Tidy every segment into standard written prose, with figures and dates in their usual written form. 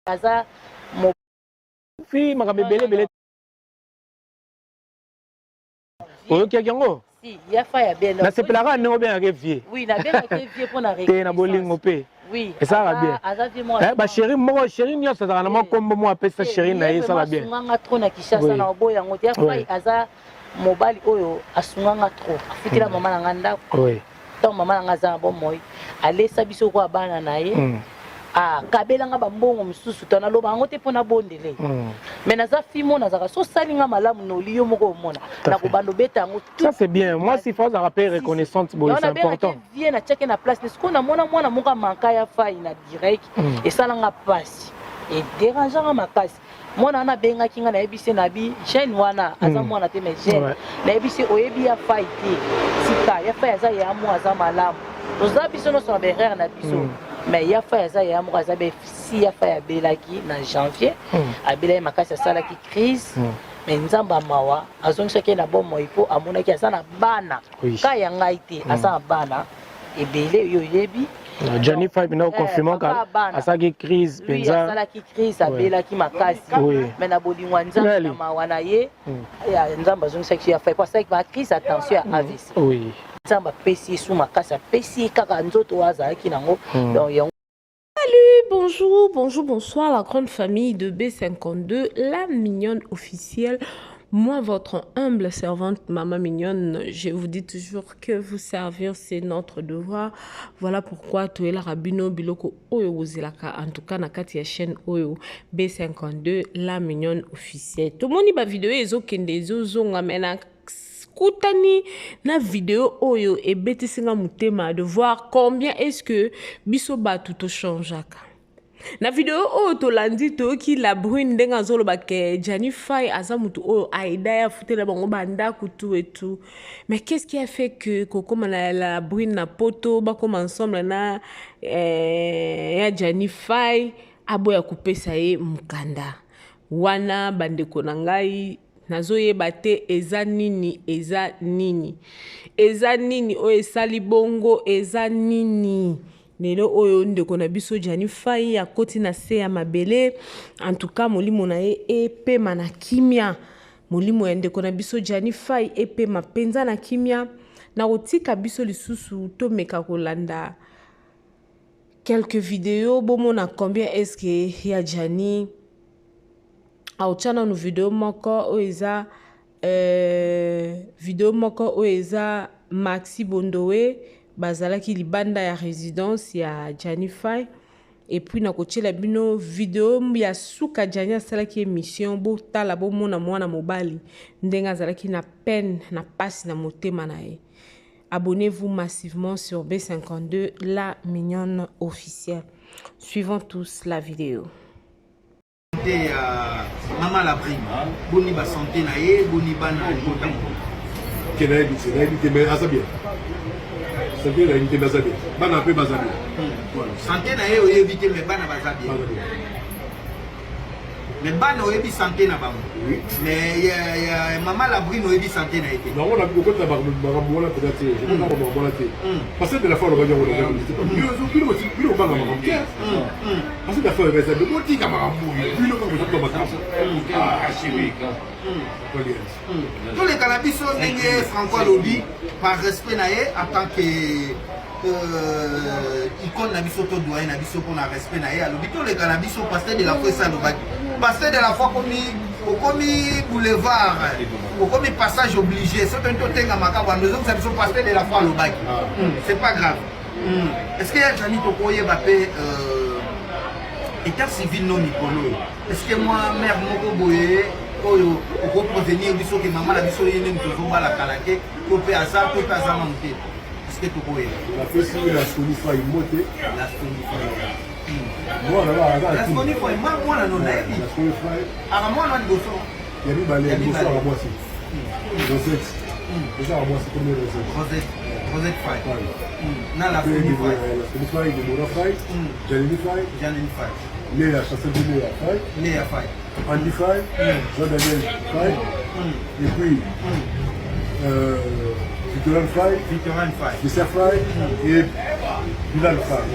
Aza mo fi makabebele oyo kiakiango si ya fa ya bela na sepelaka ndenge obengaka vie oui na bengaka vie pour na te na bolingo pe oui esala bien aza vie mo ba chéri moko chéri nyonso azalaka na mwa kombo mo apesa chéri na ye esala bien asunganga trop na Kishasa na oboya yango te ya fa aza mobali oyo asunganga trop afutila mama na nga ndako donc mama na nga aza na bomoi alesa biso kwa bana na ye kabelanga bambongo misusu tona loba yango te mpona bondele mais naza fimo nazaka so salinga malamu na oli yo moko omona na kobanda obeta yango ça c'est bien moi si faut rappeler reconnaissance bon c'est important vie na tcheke na place ce qu'on a mona mwana moko manka ya fai na direct et salanga passe et dérangeant makasi mwana na benga kinga na ebise na bi jeune wana aza mwana te mais jeune na ebise oyebi ya fai te sika ya fai aza ya mo aza malamu toza biso no so berère na biso mais ya fa ya ya mo aza be si ya fa ya belaki na janvier abela makasi asalaki crise mais nzamba mawa azongisa ke na bon moipo amonaki aza na bana ka ya ngai te aza na bana ebele yo yebi Johnny Five na confirmant ka asaki crise penza asalaki crise abelaki makasi mais na bolingwa nzamba na mawa na ye ya nzamba azongisa ke ya fa parce que ba crise attention à AVC oui. Salut, bonjour, bonsoir la grande famille de B52, la mignonne officielle. Moi, votre humble servante, Maman Mignonne, je vous dis toujours que vous servir, c'est notre devoir. Voilà pourquoi tu es la Rabino Biloko Oyo Wuzilaka, en tout cas, na kati ya chaîne Oyo B52, la mignonne officielle. Tout le monde y vidéo, ils ont kende, zonga mena. Koutani na vidéo oyo et betisinga mutema de voir combien est-ce que biso batu to changeaka. Na vidéo oyo to landi to ki la brune ndenga zolo ba ke Johnny Five aza mutu oyo aida ya futela bango banda kutu et tout. Mais qu'est-ce qui a fait que Coco la brune na poto ba comme ensemble na ya Johnny Five aboya kupesa ye mukanda. Wana bandeko na ngai nazoyeba te eza nini oyo esali bongo eza nini lelo oyo ndeko na biso Johnny Five akoti na se ya mabele en tout cas molimo na ye epema na kimia molimo ya ndeko na biso Johnny Five epema penza na kimia na kotika biso lisusu tomeka kolanda quelques vidéos bomona combien est-ce que ya Johnny auchana no video moko oeza Maxi Bondowe bazalaki libanda ya résidence ya Johnny Five et puis na kochela bino video ya suka Johnny asalaki émission bo tala bo mona mwana mobali ndenga azalaki na peine na passe na motema na ye. Abonnez-vous massivement sur B52 la mignonne officielle. Suivons tous la vidéo. Maman la prime, boni ba santé na ye, boni bana likota mo. Kena ebisi, na ebite me azabi. Santé na ebite bazabi. Bana pe bazabi. Santé na ye o ebite me bana bazabi. Mais bana o ebi santé na bango. Mais maman la prime o ebi santé na ete. Non, on a beaucoup de barabu wala peut-être. Je ne sais pas comment c'est. Parce que de la fois on va dire on a plus on va dans mon cœur. Parce que la fois c'est de moti kamarabu. Plus le comme ça comme ça. Ah, chimique. Tous les cannabis sont négés Francois Lobby par respect na ye en tant que icône na biso to doyen na biso pour na respect na ye. Alors tous les cannabis sont pasteur de la foi ça lobaki. Pasteur de la foi comme boulevard, comme passage obligé. C'est un totem à Makaba. Nous sommes pasteur de la foi lobaki. C'est pas grave. Est-ce qu'il y a Johnny Tokoye Bappé état civil non Nicolo? Est-ce que moi mère moko boye oyo pour prévenir biso que maman la biso yene mtozo bala kalake ko pe asa to pe asa monté? Est-ce que Tokoye la first la Johnny Five monté la Johnny Five moi là la Johnny Five moi là non na ebi la Johnny Five ara moi na liboso ya bi balé liboso à moi si Rosette déjà à moi c'est comme Rosette Five na la Johnny Five la Johnny Five de Mona Five Johnny Five Léa chasseur de Léa Five Andy Five Jean-Daniel Five et puis Victoran Five Mr. Five et Bilal Five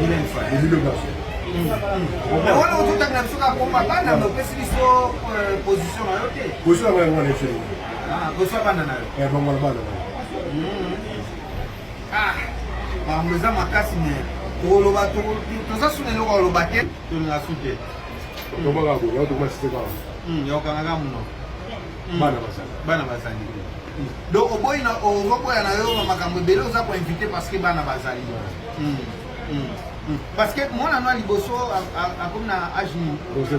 et Milo Garçon. Mais voilà, on a un combat, mais on peut se position à l'autre. Position à l'autre. Ah, position à l'autre. Ah, on les a marqués, mais tout ça, c'est le roi au baquet, tout le reste. Donc au bout il y a invité parce que bana bazali parce que moi na liboso a comme na âge ni 30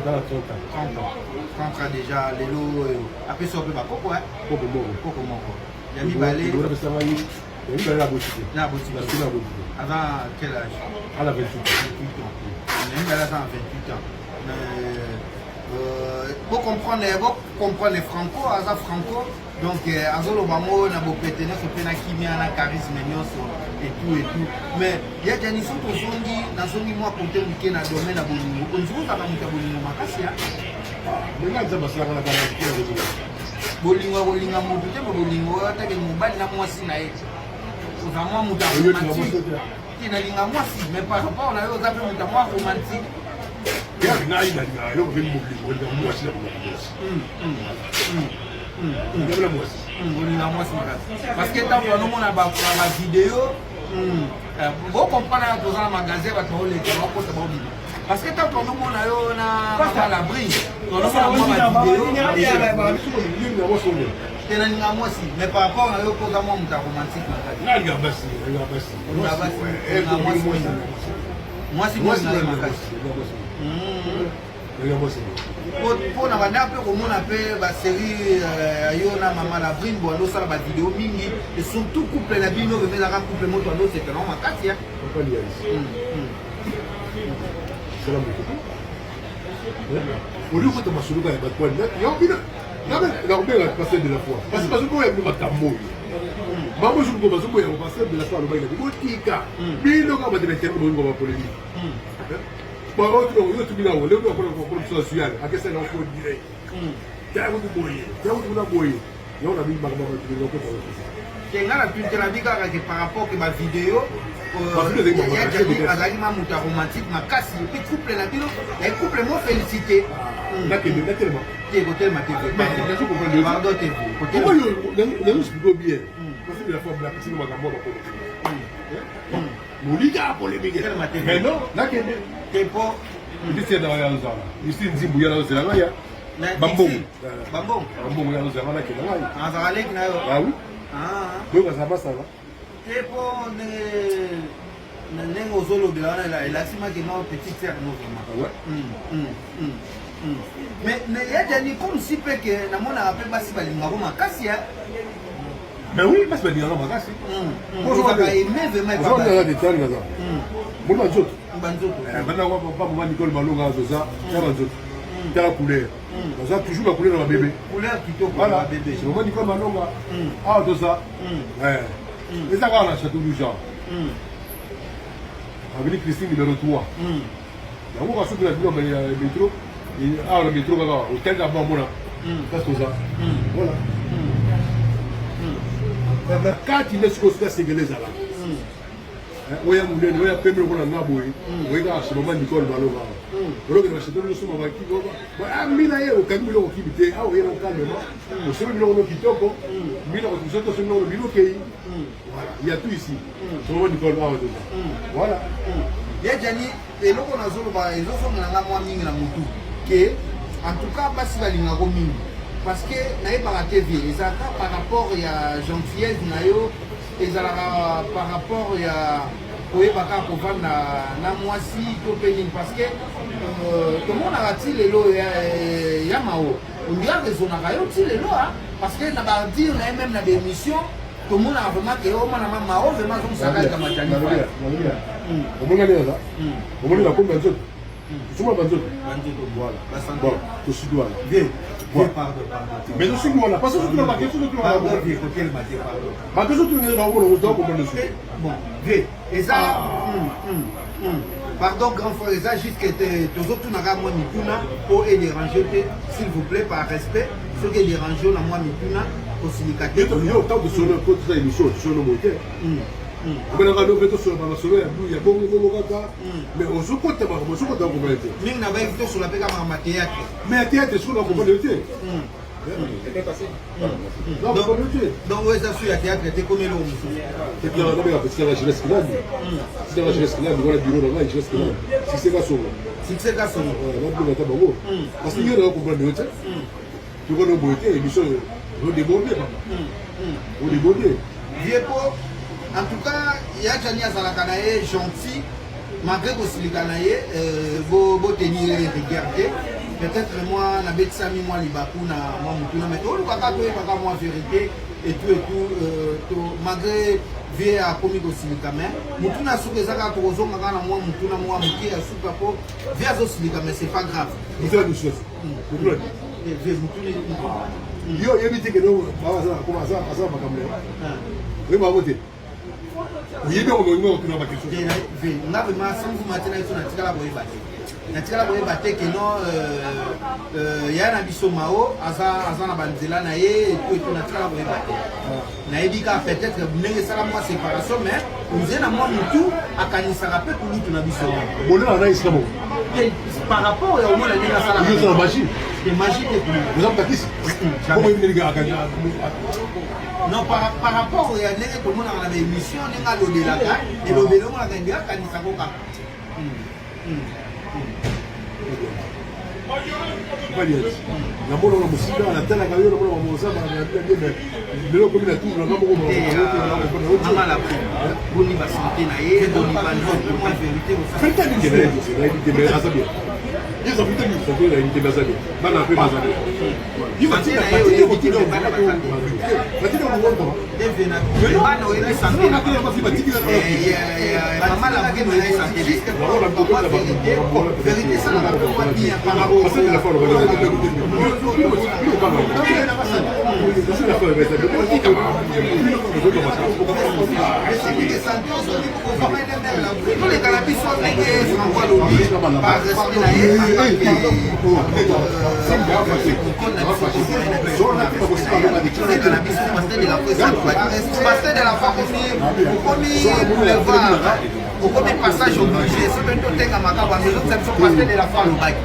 ans déjà lelo après ça peut pas pourquoi koko moko ya mi balé na boutique avant quel âge à la 28 ans on est là à 28 ans vous comprenez Franco, Aza Franco, donc Azolo Bamo, n'a beau péter, n'a pas kimia, n'a charisme, et tout. Mais il y a des gens qui sont dit, dans son moi, pour te dire dans le domaine de Bolingo, on se voit dans le Bolingo, ma casse. Mais là, ça va se faire la garantie. Bolingo, Bolingo, t'as des mobile, n'a moi si naïf. Aux amours, moutards romantiques. Qui n'a pas moi si, mais par rapport à aux amours, moutards romantiques. Parce que tant que nous on a la vidéo, vous comprenez dans un magasin, parce que tant que nous on a la brise, on a la vidéo. Mais par rapport à eux, pour moi, on a romantique. Moi, c'est moi, pour na peu comme on appelle la série Ayona Maman la Brine bon ça la vidéo mingi et surtout couple la bino mais la couple moto no c'est non ma katia c'est la moto au lieu de masuluka ya batwa ya bina la robela passer de la foi parce que bazoko ya bima tambo mambo juko bazoko ya passer de la foi lo baila botika bino ka batela kemo ngo ba polémique bon autre tu bina wo le ko ko social a que c'est non faut dire ya ko boye ya ko na boye yo na bima ba ko ko que ngala tu te la diga que par rapport que ma vidéo il y a des azalima muta romantique ma casse et couple la bino et couple mo félicité tellement qui côté ma TV pardon TV côté moi je explique bien parce que la fois la personne m'a gambo ba ko Moulika polémique. Mais non, là que t'es pas. Ici dans la zone. Ici Nzimbu ya la Zélanda ya. Bambon. Bambon. Bambon ya la Zélanda qui là. Ah ça va aller là. Ah oui. Ah. Donc ça va ça va. T'es pas nengo zolo de là il a sima que non petite sœur non vraiment. Ouais. Mais il y a des comme si peu que na mona rappelle pas si balinga ko makasi ya. Mais oui, parce que non makasi. Bonjour ba aimé vraiment pas. Bonjour là détail là. Bon banzoto. Banzoto. Bana wa papa maman Nicole Balonga zoza, ya banzoto. La couleur. Ça toujours la couleur de la bébé. Couleur plutôt pour la bébé. C'est maman Nicole Balonga. Ah tout ça. Ouais. Et ça va là château du genre. Avec Christine numéro 3. La voix sur la métro. Ah le métro là, hôtel d'abord bon là. Ça tout ça. Voilà. Mais quand il est sur ce sénégalais là. Oya mulele oya pembe ko na ngaboye oya ka mama Nicole Balonga oloke na château lusu mama kiko ba amina ye o kamilo ko kibite a oya na kalema o sebe bilo no kitoko mina ko tsoto so no bilo kei voilà il y a tout ici mama Nicole Balonga voilà ya jani eloko na zolo ba ezoso na ngamo mingi na mutu ke en tout cas basi balinga ko mingi parce que na yeba TV ça par rapport ya gentillesse na yo ezalaka par rapport ya koyebaka kovanda na mwasi to pening parce que tomonaka ti lelo ya mao ondira rezonaka yo ti lelo parce que na badire na ye même na bémission tomonaka vraiment ke omana mao vraiment azomosakalika majani omona neza omoni na komba nzoto suma banzoto voilà bon to sidwana pardon. Mais je suis là, parce que je suis là, parce que je suis là. Parce que je suis là, bon, et ça, pardon, grand frère, et ça, juste que tous autres n'ont pas moi mituna pour déranger, s'il vous plaît, par respect, ceux qui dérangent, la moi mituna, pour s'y cacher. Il y a autant de sonner contre ça, émission, sur le moteur. On a un sur la solo, il y a beaucoup de mais au secours, tu as beaucoup de communauté. Mais on avait plutôt sur la paix comme un théâtre. Mais à théâtre, sur la communauté. Donc, ouais, ça suit à théâtre, t'es comme l'homme. C'est bien, c'est la jeunesse qui l'a. C'est la jeunesse qui l'a, voilà, bureau là-bas, la jeunesse qui l'a. Si c'est garçon. Si c'est garçon. Parce qu'il y a un comprendre. Tu vois, nos beautés, ils sont débordés. On débordés. Viepo, en tout cas, il y a Jani Azalakanaye gentil, malgré que Silikanaye, beau tenir regardé. Peut-être moi, na bête sami moi libakou na moi mutuna, mais tout le kaka toi moi vérité et tout, malgré vie à comique aussi mais mutuna souke zaka tozonga kana moi mutuna moi mukie à souka po vie à zosilika mais c'est pas grave. Vous avez du chef. Yo évitez que nous comment ça makamle. Oui ma voter. Oui bien on va ma question. Na vraiment sans vous matin na tuna tikala boyeba. Na tikala boyeba te que non ya na biso mao aza na banzela na ye et tout na tikala boyeba te. Na ebika peut-être ndenge sala moi séparation mais nous na moi mutu akanisa rappel pour nous na biso. Bonheur na islam. Par rapport au monde de la salle. C'est la magie. C'est magie de plus. Vous avez pas dit comment il est non, par rapport au monde à la émission, on a l'odé là et l'odé là, on a gagné à Kanisako. La mort de la musique, la telle carrière, la mort de la musique, mais le comme il a tout, la mort de la musique. Boni va santé naïe, boni va non, la vérité. Faites une guerre, c'est une guerre à savoir. Ils ont fait une photo, il a une guerre à savoir. Mal un peu à savoir. Il va dire que il va dire que passer de la fois pour le passage obligé, c'est même tout est à ma carte, mais l'autre c'est passer de la fois au bac.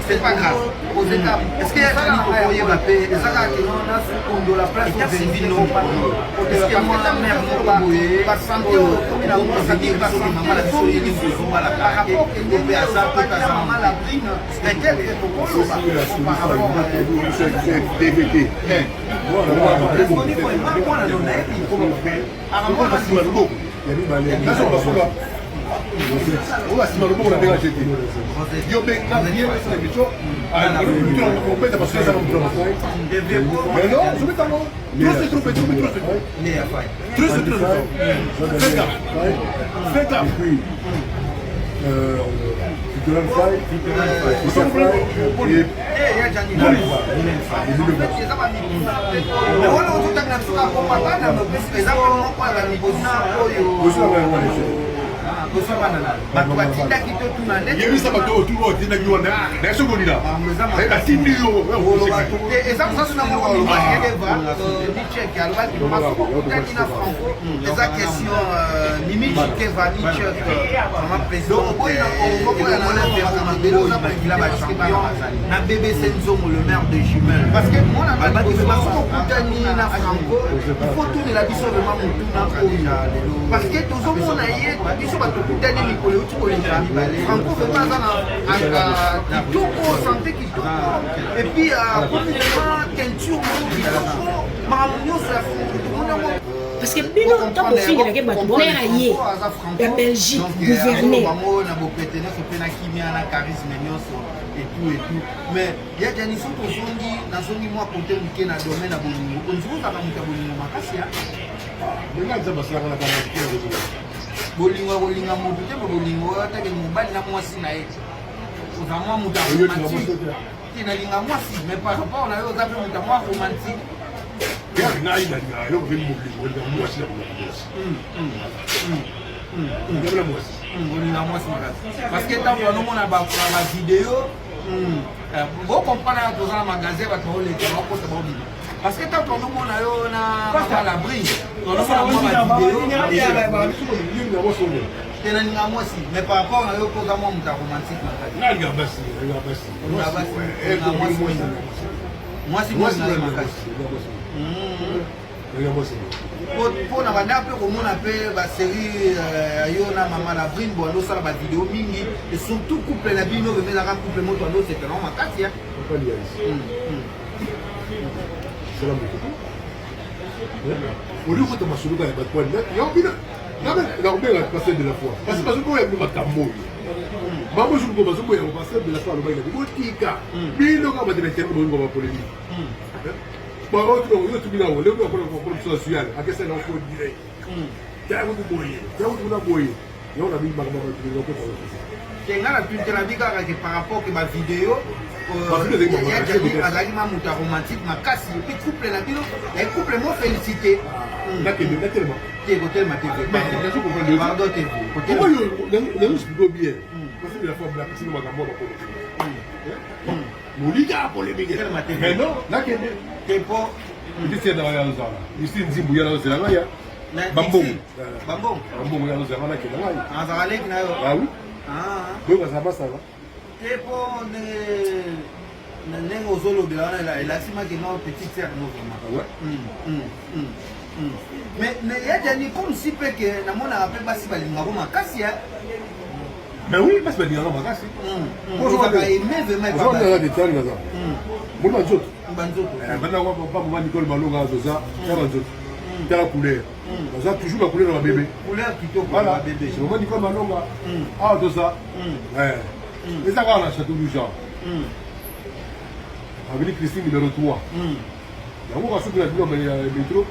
C'est pas grave. Est-ce qu'il y a un envoyé la paix? Est-ce qu'il y a la place au civil non pas? Est-ce qu'il y a la mère non pas? Pas santé au commune à moi, ça dit pas santé, maman la vie sur la par rapport au pays à ça, tout à ça, maman la brine, c'est quel est ton rôle par rapport à DVT. On va se mettre on a déjà jeté. Yo ben quand bien sur l'émission, on peut pas passer ça comme ça. Mais non, je vais t'en trop c'est trop petit, trop c'est trop. Trop c'est trop. Fais gaffe. Fais gaffe. na bébé Senzomo le maire de Jumel parce que moi na ba na Franco il faut tourner la biso de maman parce que tozomona ye biso ba tokutani likolo uti kolinga Franco fait pas na kitoko santé kitoko et puis complètement teinture parce que bino tant que fille que bato bonera ye la Belgique gouverner na bo pétener so pena kimia na charisme nyonso et tout mais ya jani so to zongi moi côté muke na domaine na bolingo onzo ka muka bolingo makasi ya Benga za basaka na kana kile bolingo mutu te bolingo ta ke mobali na mwasi na ye ozamwa muta romantique na linga mwasi mais par rapport na yo za pe muta mwa romantique parce que tant que nous on a vidéo vous comprenez dans un magasin va te rouler tu vas pas te parce que tant qu'on nous a eu na la brille on a vidéo tena ninga mwasi mais par rapport à yo programme muta romantique na nga basi mwasi pour na banda pe komona pe ba série yo na mama la brine bo ndo sala ba vidéo mingi et surtout couple la bino be la couple moto ndo c'est vraiment makati ya pas lié c'est la moto au lieu de masuluka ya batwa yo bina na on passer de la foi parce que ko ya makambo maman je ko bazo ya passer de la foi lo ba ko tika bino ka ba de terme bo ba polémique ba autre yo tu bina o le ko ko social a que c'est non faut dire ya ko boye na boye yo na bi ba ba ko Kenga tu te la dit par rapport que ma vidéo il y a des azalima muta romantique ma casse et puis couple la bino et couple mo félicité tellement tellement TV pardon TV pourquoi yo explique bien parce que la femme la personne va gambo ba Moliga polémique mais non là que t'es pas ici dans la zone ici nzimbu ya la zone ya bambon ya la zone là que là azalek na yo ah oui donc ça va t'es pas ndenge ozolobela wana elasimaki no petite sœur no vraiment mais yajani comme si pe ke namonaka mpe basi balingako makasi ya mais oui basi balingaka makasi ozaka aime vraiment détail naza mona nzoto banzoto banda papa mama Nicole Malonga azoza ya banzoto tala couleur baza toujours la couleur ya babébé couleur kitoko voilà bébé c'est mama Nicole Malonga awa toza eza kaka na château du genre avenue Christine numéro 3 yango kasuki na bino ya métro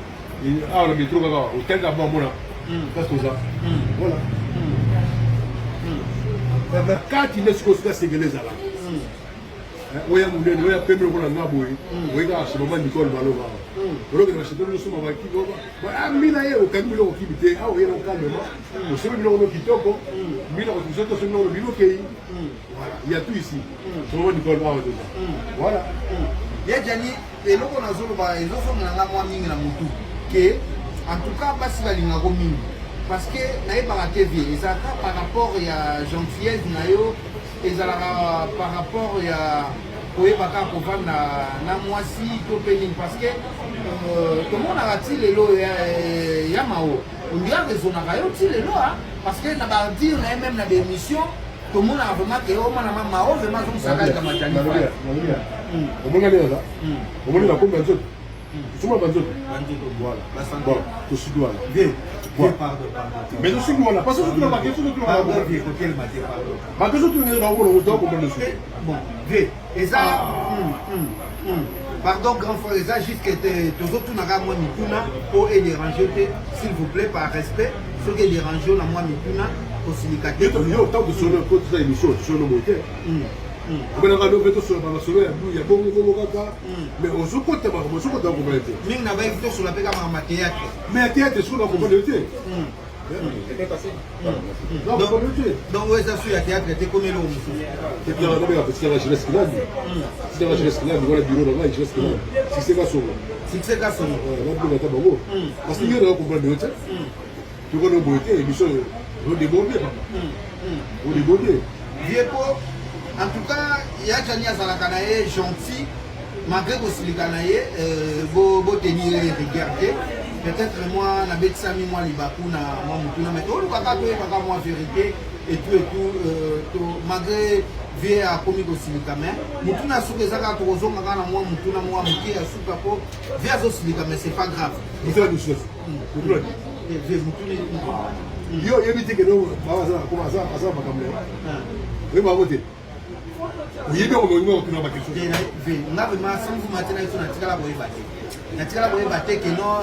awa na métro kaka hotel na bamona place toza voilà na kati nde sikoyo sika sengele ezala oya monene oya pembe lokola nga boye oye kaka chez mama Nicole Malonga olokela château nyonso mabaki mbina ye okangi biloko kibi te awa oyena okalmema osombi biloko no kitoko mbina kososo tosombi biloko bino okei il y a tout ici mama Nicole awa toza voilà yejani eloko nazoloba ezosongela nga mwa mingi na motu ke en tout cas basi balingako mingi parce que nayebaka te vie ezalaka par rapport ya gentillesse na yo ezalaka par rapport ya koyebaka kovanda na mwasi to mpe nini parce que tomonaka ti lelo ya mao ondira rezonaka yo ti lelo parce que na badire na ye même na bémission tomonaka vraiment ke omwana ma mao vraiment azongisaka matani omona nini aza omoni bakombi ya nzoto tosoma banzoto voilà bon tosiki wana mais tosiki wana parce que totuna bakeso bakeso tunaokomona su bon ve eza pardon grand frère eza jusque tozotunaka mwa mituna po edérange te s'il vous plaît par respect soki edérange na mwa mituna kosilika te yo tant tosolo po toza émission tosolo moye te obenaka no mpe tosola bamasolo ya bongo kaka mais ozokota makambo ozokota bakomana te mingi na bayeki tosola mpe kaka makama théâtre mais ya théâtre soki nakomana yo te donc oyo eza so ya théâtre te komi eloko mosusu nabeka petikaka jeunesse kilandi tikaka jeunesse kilandi wana biro na ngai jeunesse kilandi sikiseka songo succès kasongo nabeka ta bango parce que yo naka komprendre yo te tokona boye te émission odéborde papa odéborde vie po en tout cas yajani azalaka na ye gentil malgré kosilika na ye botenir rigueur te peut-être moi nabetisami mwa libaku na mwa mutuna mais tolukaka toyebaka mwa vérité et tout malgré vie akomi kosilika mais mutuna suki eza kaka tokozonga kaka na mwa mutuna mwa moke ya suka po vie azosilika mais c'est pas grave yo yebi te keno aza makambo oyebako te oyebi okomoninga otuna bakestion nga vraimen sangu matena biso natikala koyeba te natikala koyeba te keno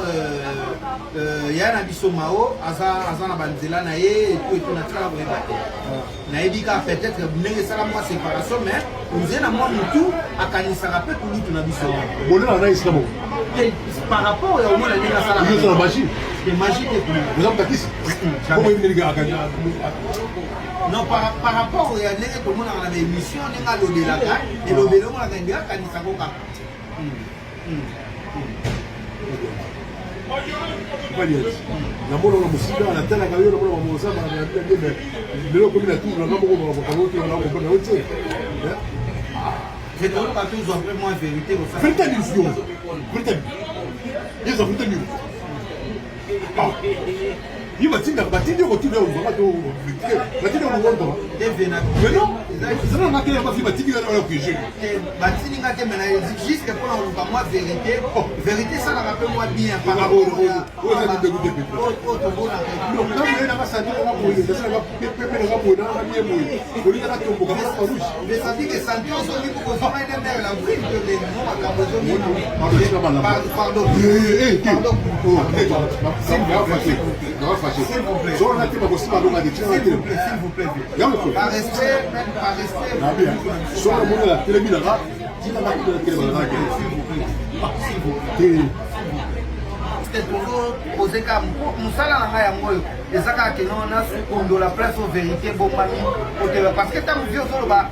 ya na biso mao aza na banzela na ye etu natikala koyeba te nayebi kaka peut-être ndenge esala mwa séparation mais nzela na mwa motu akanisaka mpe kulutu na biso bonela na esika moko par rapport ya omona ndenge asalaka magie magie te ozamutakisi omoyebinelinga non par rapport ya ndenge tomonaka na baémission ndenge alobelaka elobeli omonaka ndenge akanisako kaka na mona na musika na tala ka yo na mona mosa ba na bien lelo ko mina tu na ngamo ko ba ko ko na ko na otie je donne pas toujours après moi vérité au fait vérité illusion vérité ils ont vérité ah il va tinda ba tinda ko tinda ko ba to ba tinda ko wonto devena mais non ça n'a pas que ba tinda na ko jeu ba tinda ke mena juste pour la moi vérité vérité ça la rappelle moi bien par rapport à poser comme musala na ngai yango ezaka keno na kondo la place aux vérités bombami parce que tant vieux solo ba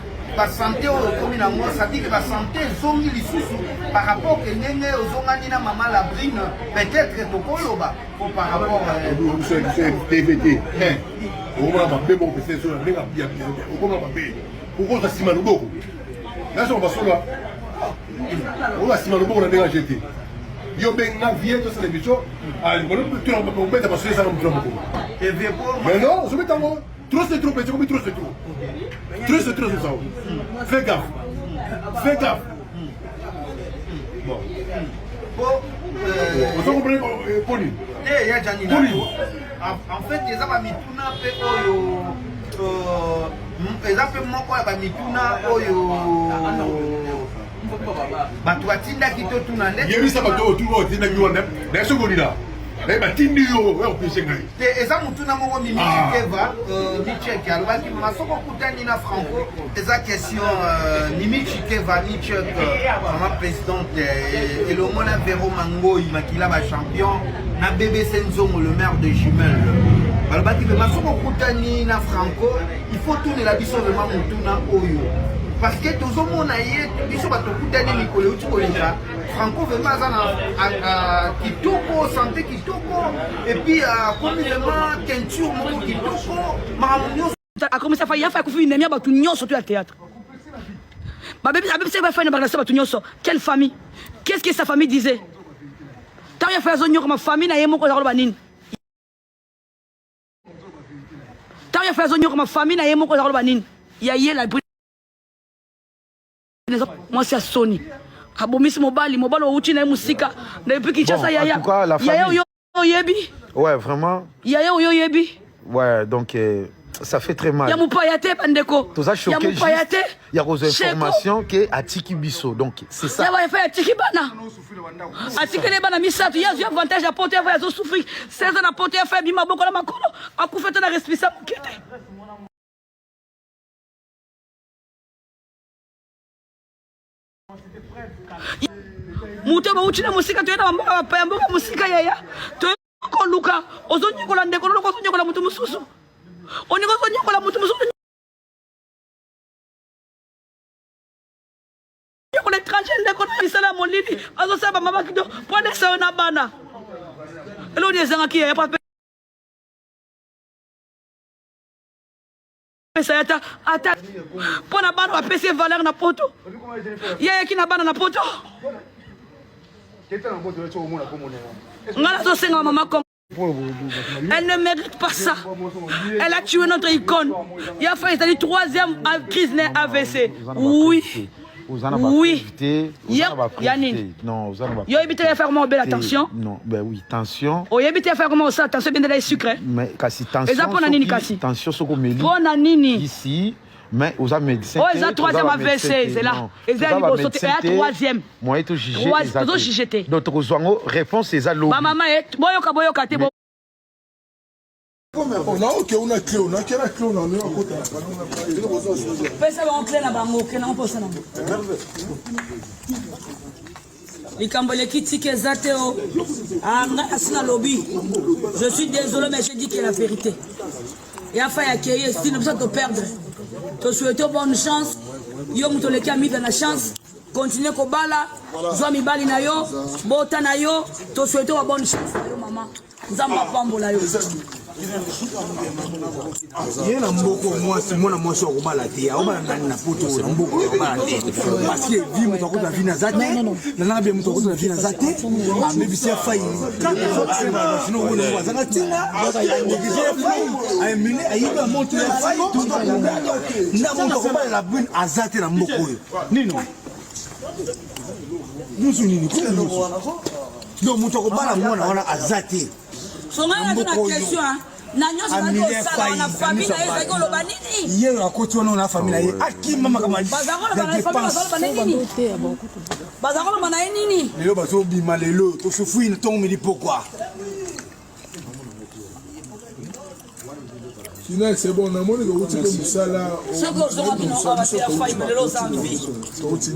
santé au komi na moi ça dit que la santé zongi lisusu par rapport que ndenge ozongani na mama la brine peut-être tokoloba par rapport TVT on va pas bon c'est sur la bien on va pas pourquoi ça sima loboko là on va solo on va sima loboko na ndenge jeté yo benga vie to c'est l'émission ah on peut on peut pas passer ça dans le mais non je mets en trop c'est trop petit comme trop c'est trop c'est trop ça fais gaffe bon on comprend poli ya jani en fait les aba mituna pe oyo eza pe moko ya ba mituna oyo bato batindaki to tuna nde yebisa bato oyo tuna otindaki wana na sokoli la naye batindi yo opese ngai te eza motuna moko mimichikeva micheke alobaki masoko okutani na franco eza question mimichikeva michek mama présidente elongo na vero mangoi makila bachampion na bbc nzongo le maire de jumel balobaki mpe masoko okutani na franco il faut tunela biso vraimen motuna oyo parce que tozomona ye biso bato okutani mikolo euti koleka franco vraiment aza na kitoko santé kitoko epuis akomi vraiment teinture moko kitoko makambo nyonso akomisa fa yafa akufi nemia bato nyonso to ya théâtre babebisa bafai na bakasa bato nyonso quelle famille qu'est-ce que sa famille disait ntango yafa azonyoka mafamille na ye moko eza koloba nini ntango yafa azonyoka mafamille na ye moko eza koloba nini ya ye la mwasi ya soni abomisi mobali outi na ye musika na epi kinshasa yaya oyo oyebi ouais vraiment yaya oyo oyebi ouais donc ça fait très mal ya mopaya te bandeko ya mopaya te il y a des informations que atiki biso donc c'est ça ya fa atiki bana atikele bana misato ya zo avantage ya porte ya zo souffrir 16 ans na porte ya fa bima boko na makolo akufeta na responsable kete muto bauti na musika toyena mboka bapaya mboka musika yaya toyekoluka ozonyokola ndeko loloko ozonyokola mutu mosusu oningo ozonyokola mutu mosusu nyokola étranger ndeko na misala molili azosala bamama kido po adesayo na bana eloni ezangaki yaya pape ata mpo na bana bapesi valeur na poto yayaki na bana na poto nga nazosenga mama Congo. Elle ne mérite pas ça. Elle a tué notre icône. Il a fait une troisième crise AVC. Oui. Oui. Yannick. Non, vous avez évité de faire comment belle attention. Non, ben oui, tension. Vous avez évité de faire comment ça, attention bien de la sucre. Mais kasi tension. Et ça pour nani kasi. Tension soko meli. Pour nani. Ici. Mais aux médecins. Oh, ils ont troisième AVC, c'est là. Ils ont sauté à troisième. Moi, ils ont jugé. Ils ont jugé. D'autres réponse, c'est ça. Ma maman est. Boyoka te. On a ok, on a clé, on a quelle clé, on a mis en côté. Pesa ba clé na bango, que na posa na. Likambole kitike zateo. Anga asina lobby. Je suis désolé mais je dis que la vérité. Et enfin, il y a si nous sommes perdre. Tu souhaites bonne chance. Yo mutoleki ami dans la chance. Continuez kobala, zwa mibali na yo, bota na yo, to souhaite wa bonne chance na yo maman. Nzamba pambola yo. Yena mboko mwasi mwana mwasi wa kubala te aobala ndani na poto na mboko ya kubala te parce que vi mtu akuta vina zate na nabe mtu akuta vina zate amebisia fai sino wona wazanga tinga negije fai aimile aiba moto ya fai tout na mtu akubala la bune azate na mboko yo nino nusu nini ndo mtu akubala mwana wana azate songa na question na nyoso na sala na famille na ezeko loba nini yeye akoti wana na famille ye akima mama kama bazakolo bana nini bazakolo bana nini lelo bazo bima lelo to sufui na tongo mili pourquoi sinon c'est bon na moni ko uti ko musala soko zoka bino ka ba ya fai lelo zambi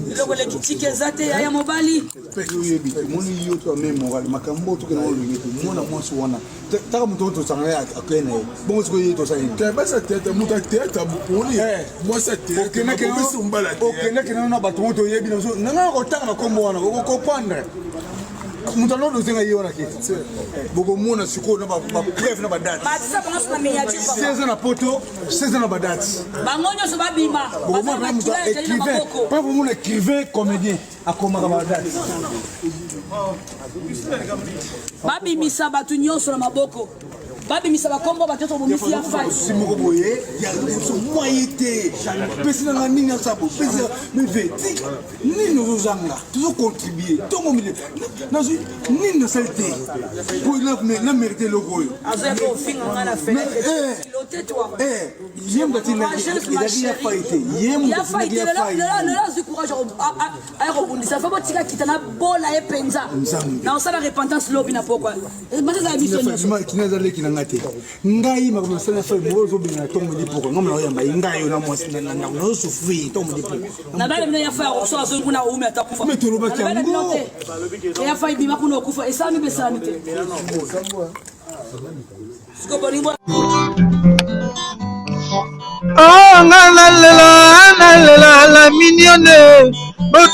lelo ko le kitike zate ya mobali peki yebi moni yo to memoral makambo to ke no lungi mona mwasi wana taka mtu to sanga ya akene bon siko yeto sa ke ba sa tete muta tete bukuni moi sa tete okena ke no sumbala okena ke no na bato to yebi no nanga ko tanga makombo wana ko comprendre mutano dozenga yona kiti boko mona siko na ba preuve na ba date matisa bana sona miniature papa 16 na poto 16 na ba date bangonyo so babima boko mona muta écrivain pas pour mon écrivain comédien akoma ka ba date babimisa batu nyonso na maboko babimisa bakombo batoto bomisi ya fai simoko boye ya so moyete pesina na nini na sabo pesina mais veti ni nous zanga toujours contribuer tout mon milieu na ni na saleté pour la mériter le goyo azeko finga ngana fenêtre piloter toi yem batina il a faité yem ya faité là ce courage à rebondir fa botika kitana bola e penza na osala repentance lobi na pourquoi maza za biso nyonso kinaza leki na ngate ngai makomo sala fa mozo bina tongo di pourquoi ngomna oyamba ngai yo na mwasi na no souffrir tongo di pourquoi na bale mna ya fa so azo kuna ume atakufa mais toloba kiango ya fa ibima kuna okufa esami besani te siko bolingo oh la mignonne, oh,